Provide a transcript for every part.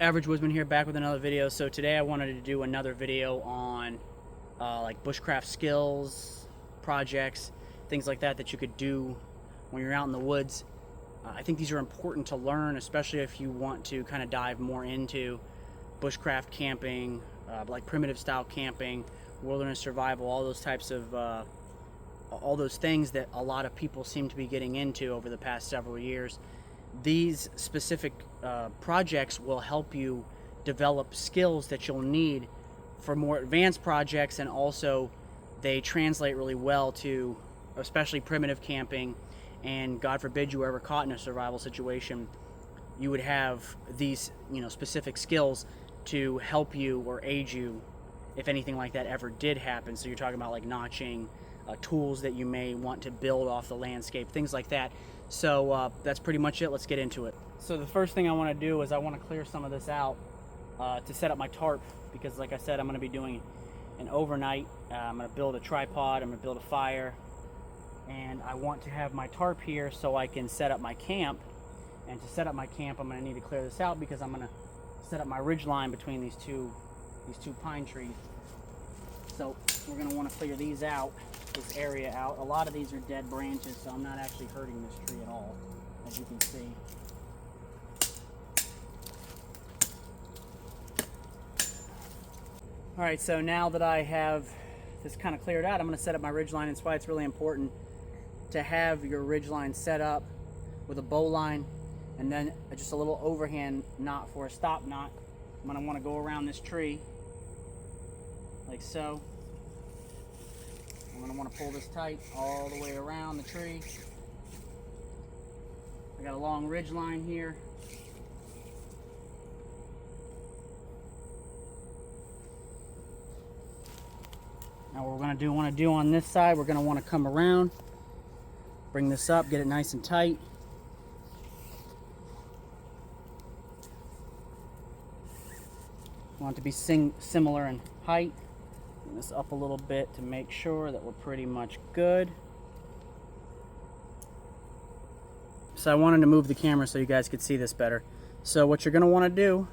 Average Woodsman here, back with another video. So today I wanted to do another video on like bushcraft skills, projects, things like that you could do when you're out in the woods. I think these are important to learn, especially if you want to kind of dive more into bushcraft camping, like primitive style camping, wilderness survival, all those types of all those things that a lot of people seem to be getting into over the past several years. These specific projects will help you develop skills that you'll need for more advanced projects, and also they translate really well to especially primitive camping. And God forbid you were ever caught in a survival situation, you would have these specific skills to help you or aid you if anything like that ever did happen. So you're talking about like notching, tools that you may want to build off the landscape, things like that. So that's pretty much it. Let's get into it. So the first thing I want to do is I want to clear some of this out to set up my tarp, because like I said, I'm going to be doing an overnight. I'm going to build a tripod, I'm going to build a fire, and I want to have my tarp here so I can set up my camp. And to set up my camp, I'm going to need to clear this out because I'm going to set up my ridge line between these two pine trees. So we're going to want to clear these out, this area out. A lot of these are dead branches, so I'm not actually hurting this tree at all, as you can see. Alright, so now that I have this kind of cleared out, I'm going to set up my ridge line. That's why it's really important to have your ridge line set up with a bow line and then just a little overhand knot for a stop knot. I'm going to want to go around this tree like so. I'm going to want to pull this tight all the way around the tree. I got a long ridge line here. Now what we're going to want to do on this side, we're going to want to come around, bring this up, get it nice and tight. Want it to be similar in height. Bring this up a little bit to make sure that we're pretty much good. So I wanted to move the camera so you guys could see this better. So what you're going to want to do,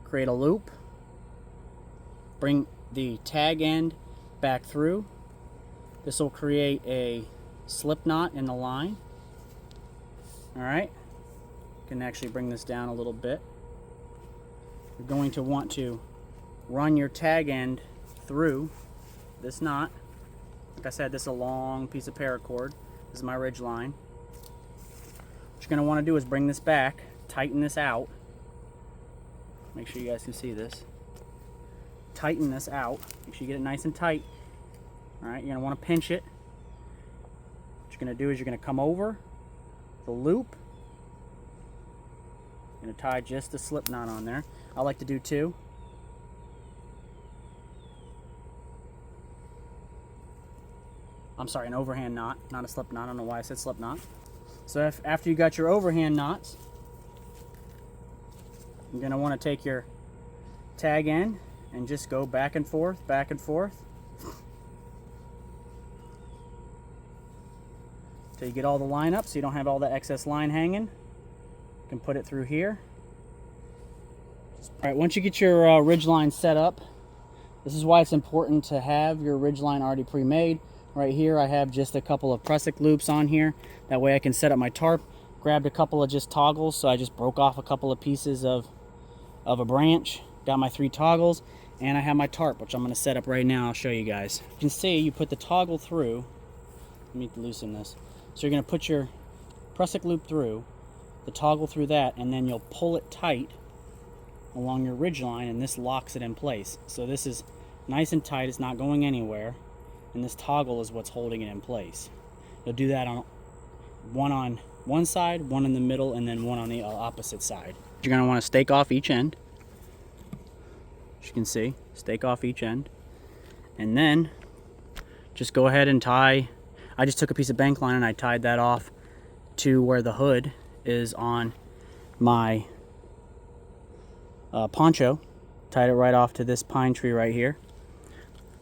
create a loop, bring the tag end back through. This will create a slip knot in the line. Alright, you can actually bring this down a little bit. You're going to want to run your tag end through this knot. Like I said, this is a long piece of paracord. This is my ridge line. What you're going to want to do is bring this back, tighten this out. Make sure you guys can see this. Tighten this out. Make sure you get it nice and tight. Alright, you're going to want to pinch it. What you're going to do is you're going to come over the loop. You're going to tie just a slip knot on there. I like to do two. I'm sorry, an overhand knot, not a slip knot. I don't know why I said slip knot. So after you got your overhand knots, you're going to want to take your tag end and just go back and forth, back and forth, till you get all the line up so you don't have all the excess line hanging. You can put it through here. Alright, once you get your ridge line set up, this is why it's important to have your ridge line already pre-made. Right here I have just a couple of prusik loops on here. That way I can set up my tarp. Grabbed a couple of just toggles, so I just broke off a couple of pieces of a branch. Got my 3 toggles, and I have my tarp, which I'm going to set up right now. I'll show you guys. You can see you put the toggle through. Let me loosen this. So you're going to put your prusik loop through, the toggle through that, and then you'll pull it tight along your ridge line, and this locks it in place. So this is nice and tight, it's not going anywhere, and this toggle is what's holding it in place. You'll do that on one side, one in the middle, and then one on the opposite side. You're going to want to stake off each end. As you can see, stake off each end, and then just go ahead and tie. I just took a piece of bank line and I tied that off to where the hood is on my poncho. Tied it right off to this pine tree right here.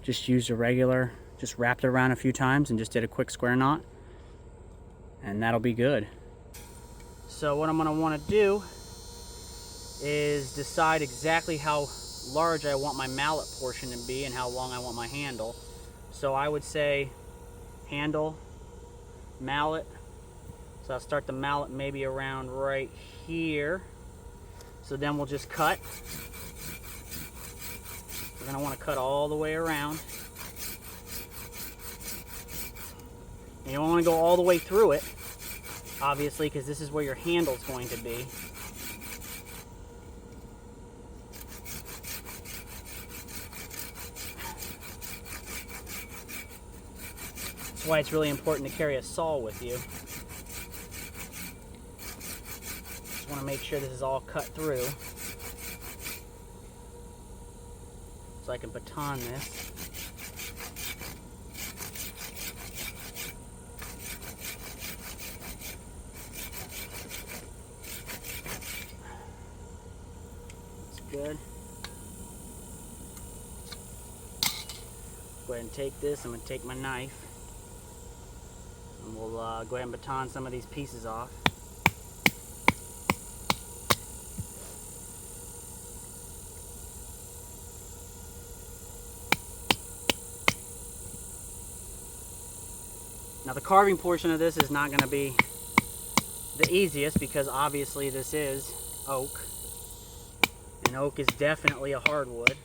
Just used a regular, just wrapped it around a few times and just did a quick square knot, and that'll be good. So what I'm going to want to do is decide exactly how large I want my mallet portion to be and how long I want my handle. So I would say handle, mallet. So I'll start the mallet maybe around right here. So then we'll just cut. We're going to want to cut all the way around. And you don't want to go all the way through it, obviously, because this is where your handle's going to be. That's why it's really important to carry a saw with you. Just want to make sure this is all cut through so I can baton this. Good. Go ahead and take this. I'm going to take my knife and we'll go ahead and baton some of these pieces off. Now the carving portion of this is not going to be the easiest because obviously this is oak. And oak is definitely a hardwood.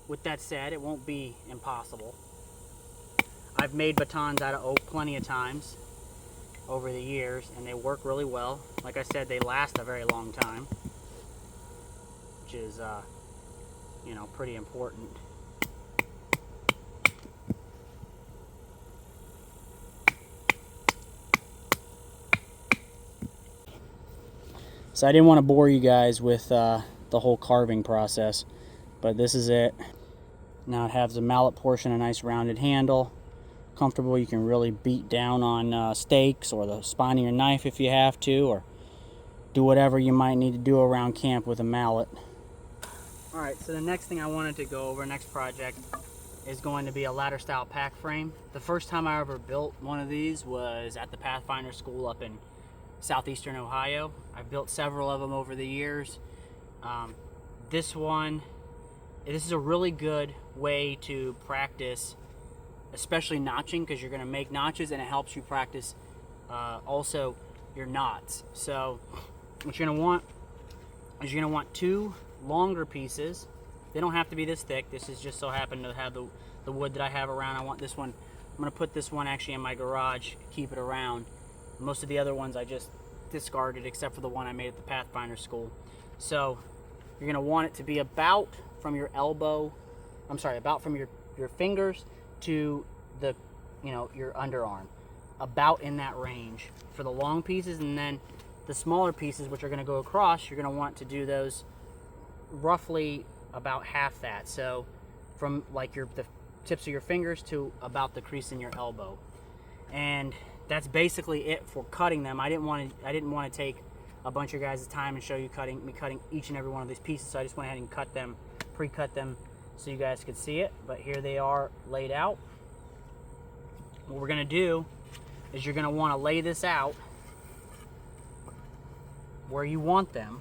With that said, it won't be impossible. I've made batons out of oak plenty of times over the years, and they work really well. Like I said, they last a very long time, which is, you know, pretty important. So I didn't want to bore you guys with the whole carving process, but this is it. Now it has the mallet portion, a nice rounded handle, comfortable. You can really beat down on steaks or the spine of your knife if you have to, or do whatever you might need to do around camp with a mallet. Alright, so the next thing I wanted to go over, next project, is going to be a ladder style pack frame. The first time I ever built one of these was at the Pathfinder School up in southeastern Ohio. I've built several of them over the years. This is a really good way to practice, especially notching, because you're going to make notches and it helps you practice also your knots. So what you're going to want is you're going to want two longer pieces. They don't have to be this thick. This is just so happen to have the wood that I have around. I want this one. I'm going to put this one actually in my garage, keep it around. Most of the other ones I just discarded except for the one I made at the Pathfinder School. So you're going to want it to be about from your elbow, about from your fingers to the, your underarm. About in that range for the long pieces, and then the smaller pieces which are going to go across, you're going to want to do those roughly about half that. So from like the tips of your fingers to about the crease in your elbow. And that's basically it for cutting them. I didn't want to take a bunch of guys' time and show you me cutting each and every one of these pieces, so I just went ahead and cut them, pre-cut them so you guys could see it. But here they are laid out. What we're going to do is you're going to want to lay this out where you want them,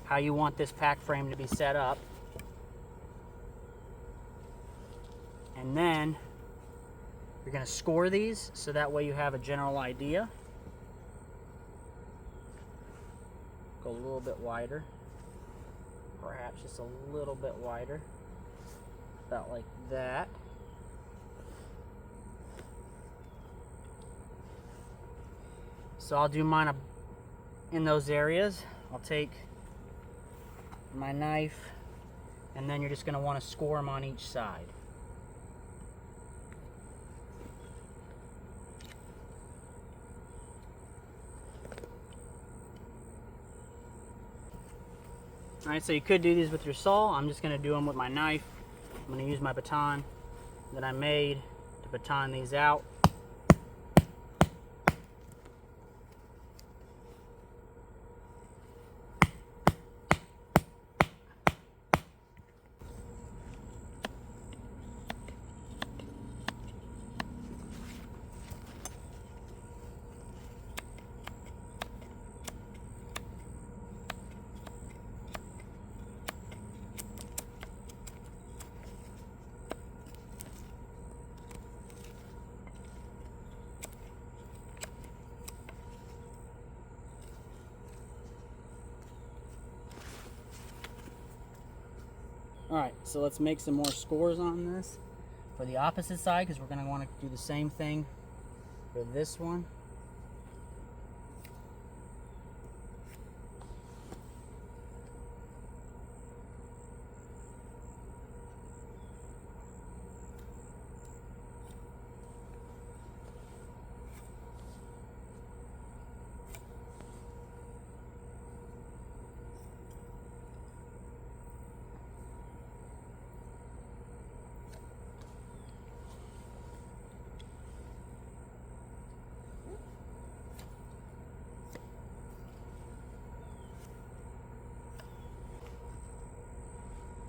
how you want this pack frame to be set up, and then you're going to score these so that way you have a general idea. Go a little bit wider, perhaps just a little bit wider, about like that. So I'll do mine in those areas. I'll take my knife, and then you're just going to want to score them on each side. Alright, so you could do these with your saw. I'm just going to do them with my knife. I'm going to use my baton that I made to baton these out. Alright, so let's make some more scores on this for the opposite side, because we're going to want to do the same thing for this one.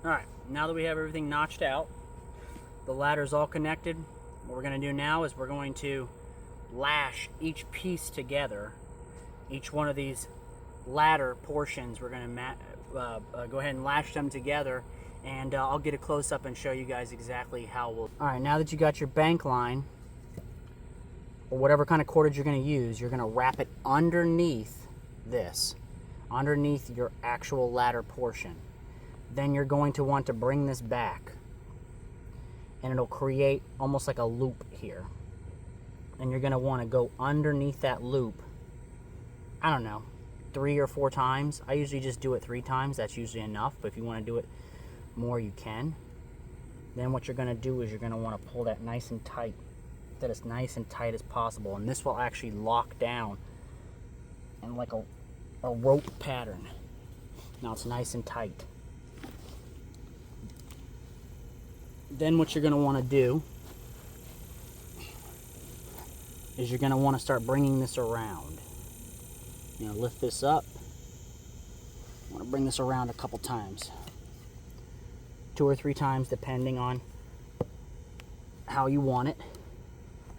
Alright, now that we have everything notched out, the ladder's all connected, what we're going to do now is we're going to lash each piece together. Each one of these ladder portions, we're going to go ahead and lash them together, and I'll get a close-up and show you guys exactly how we'll... Alright, now that you got your bank line, or whatever kind of cordage you're going to use, you're going to wrap it underneath this, underneath your actual ladder portion. Then you're going to want to bring this back, and it'll create almost like a loop here. And you're going to want to go underneath that loop, I don't know, 3 or 4 times. I usually just do it 3 times. That's usually enough, but if you want to do it more, you can. Then what you're going to do is you're going to want to pull that nice and tight, that as nice and tight as possible, and this will actually lock down in like a rope pattern. Now it's nice and tight. Then what you're going to want to do is you're going to want to start bringing this around. You know, lift this up. I want to bring this around a couple times. 2 or 3 times depending on how you want it.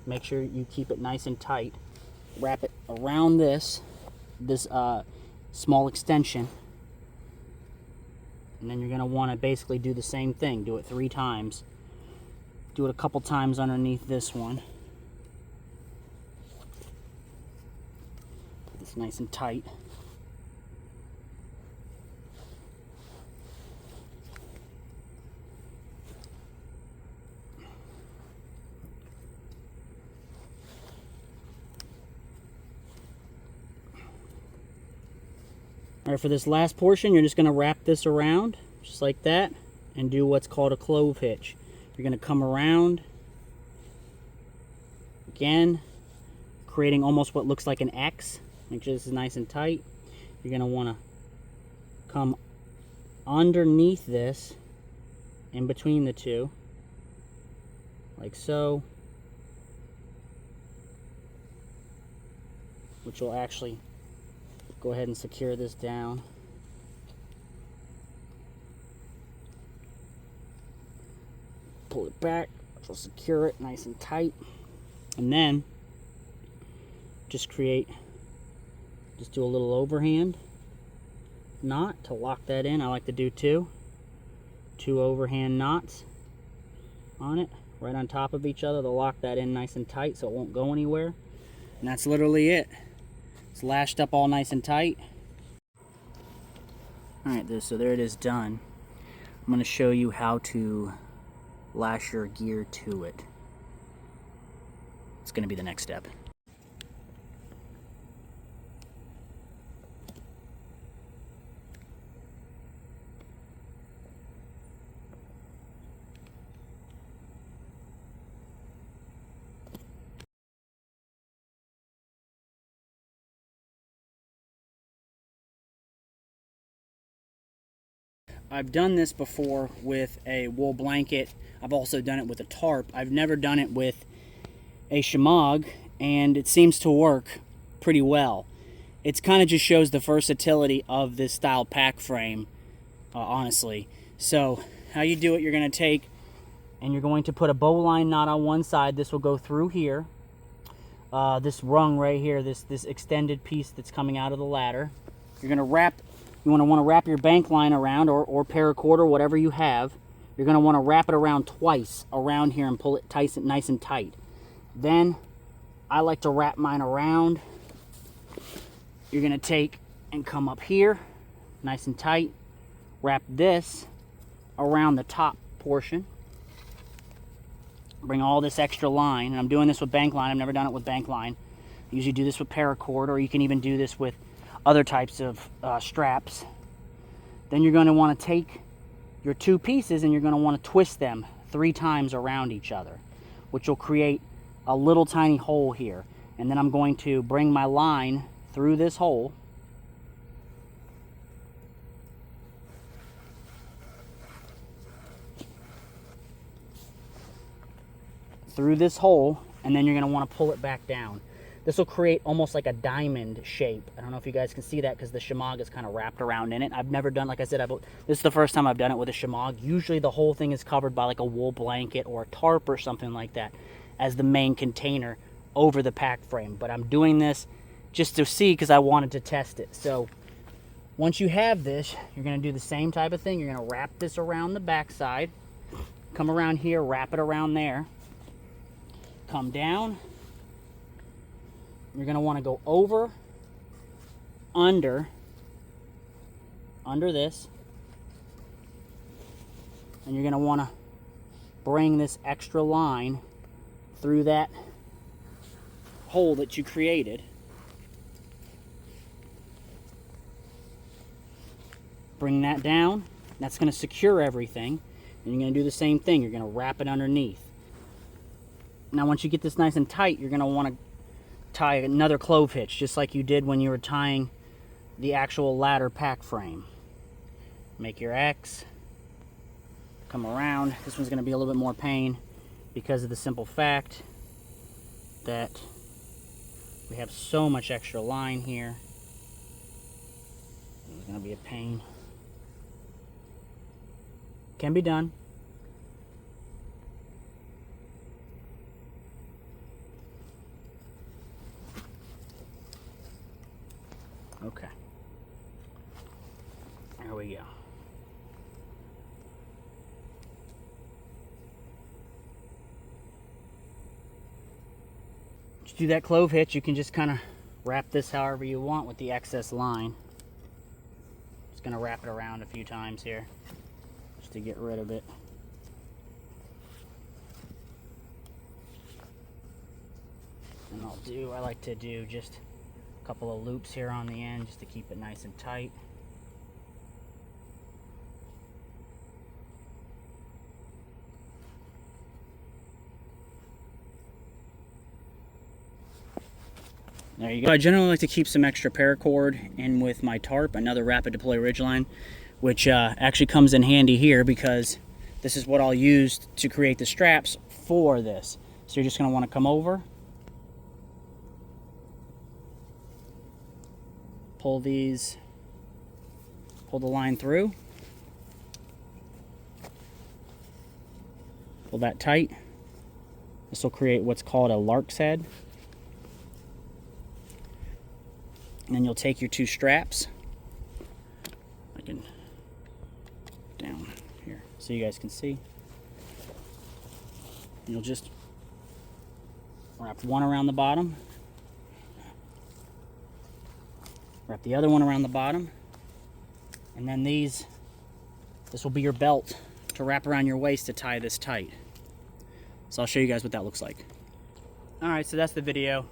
Make sure you keep it nice and tight. Wrap it around this small extension. And then you're going to want to basically do the same thing. Do it 3 times. Do it a couple times underneath this one. It's nice and tight. Alright, for this last portion, you're just going to wrap this around, just like that, and do what's called a clove hitch. You're going to come around, again, creating almost what looks like an X. Make sure this is nice and tight. You're going to want to come underneath this, in between the two, like so, which will actually go ahead and secure this down. Pull it back, which will secure it nice and tight. And then just do a little overhand knot to lock that in. I like to do 2 overhand knots on it, right on top of each other to lock that in nice and tight so it won't go anywhere. And that's literally it. It's lashed up all nice and tight. Alright, so there it is done. I'm going to show you how to lash your gear to it. It's going to be the next step. I've done this before with a wool blanket. I've also done it with a tarp. I've never done it with a shemagh, and it seems to work pretty well. It kind of just shows the versatility of this style pack frame, honestly. So how you do it, you're going to take and you're going to put a bowline knot on one side. This will go through here. This rung right here, this extended piece that's coming out of the ladder. You're going to wrap. You want to wrap your bank line around, or paracord, or whatever you have. You're going to want to wrap it around twice around here and pull it tight, nice and tight. Then I like to wrap mine around. You're going to take and come up here, nice and tight. Wrap this around the top portion. Bring all this extra line, and I'm doing this with bank line. I've never done it with bank line. I usually do this with paracord, or you can even do this with other types of straps. Then you're going to want to take your two pieces and you're going to want to twist them 3 times around each other, which will create a little tiny hole here. And then I'm going to bring my line through this hole. Through this hole, and then you're going to want to pull it back down. This will create almost like a diamond shape. I don't know if you guys can see that because the shemagh is kind of wrapped around in it. I've never done, like I said, this is the first time I've done it with a shemagh. Usually the whole thing is covered by like a wool blanket or a tarp or something like that as the main container over the pack frame. But I'm doing this just to see because I wanted to test it. So once you have this, you're going to do the same type of thing. You're going to wrap this around the back side. Come around here, wrap it around there. Come down. You're going to want to go over, under this, and you're going to want to bring this extra line through that hole that you created. Bring that down. That's going to secure everything, and you're going to do the same thing. You're going to wrap it underneath. Now once you get this nice and tight, you're going to want to tie another clove hitch, just like you did when you were tying the actual ladder pack frame. Make your X, come around. This one's going to be a little bit more pain because of the simple fact that we have so much extra line here. It's going to be a pain. Can be done. Okay. There we go. To do that clove hitch, you can just kind of wrap this however you want with the excess line. Just going to wrap it around a few times here just to get rid of it. And I like to do just a couple of loops here on the end just to keep it nice and tight. There you go. I generally like to keep some extra paracord in with my tarp, another rapid deploy ridgeline, which actually comes in handy here because this is what I'll use to create the straps for this. So you're just going to want to come over, pull the line through, pull that tight. This will create what's called a lark's head. And then you'll take your two straps, down here so you guys can see. And you'll just wrap one around the bottom, wrap the other one around the bottom, and then this will be your belt to wrap around your waist to tie this tight. So I'll show you guys what that looks like. Alright, so that's the video.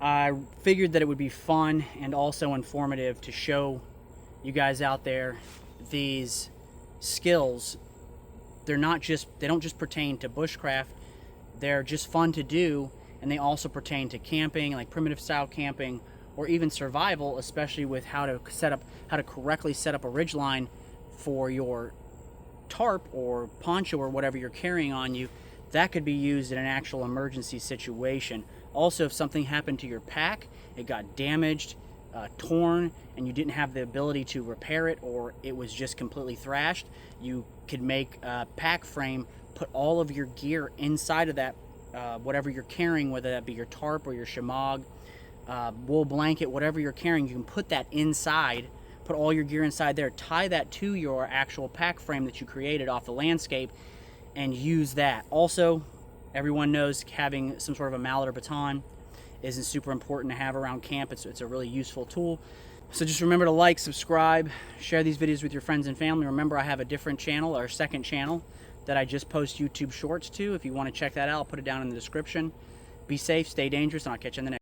I figured that it would be fun and also informative to show you guys out there these skills. They don't just pertain to bushcraft, they're just fun to do, and they also pertain to camping, like primitive style camping, or even survival, especially with how to correctly set up a ridgeline for your tarp or poncho or whatever you're carrying on you. That could be used in an actual emergency situation. Also, if something happened to your pack, it got damaged, torn, and you didn't have the ability to repair it, or it was just completely thrashed, you could make a pack frame, put all of your gear inside of that, whatever you're carrying, whether that be your tarp or your shemagh, wool blanket, whatever you're carrying, you can put that inside, put all your gear inside there, tie that to your actual pack frame that you created off the landscape, and use that. Also, everyone knows having some sort of a mallet or baton isn't super important to have around camp. It's a really useful tool. So just remember to like, subscribe, share these videos with your friends and family. Remember, I have a different channel, or second channel, that I just post YouTube shorts to. If you want to check that out, I'll put it down in the description. Be safe, stay dangerous, and I'll catch you in the next.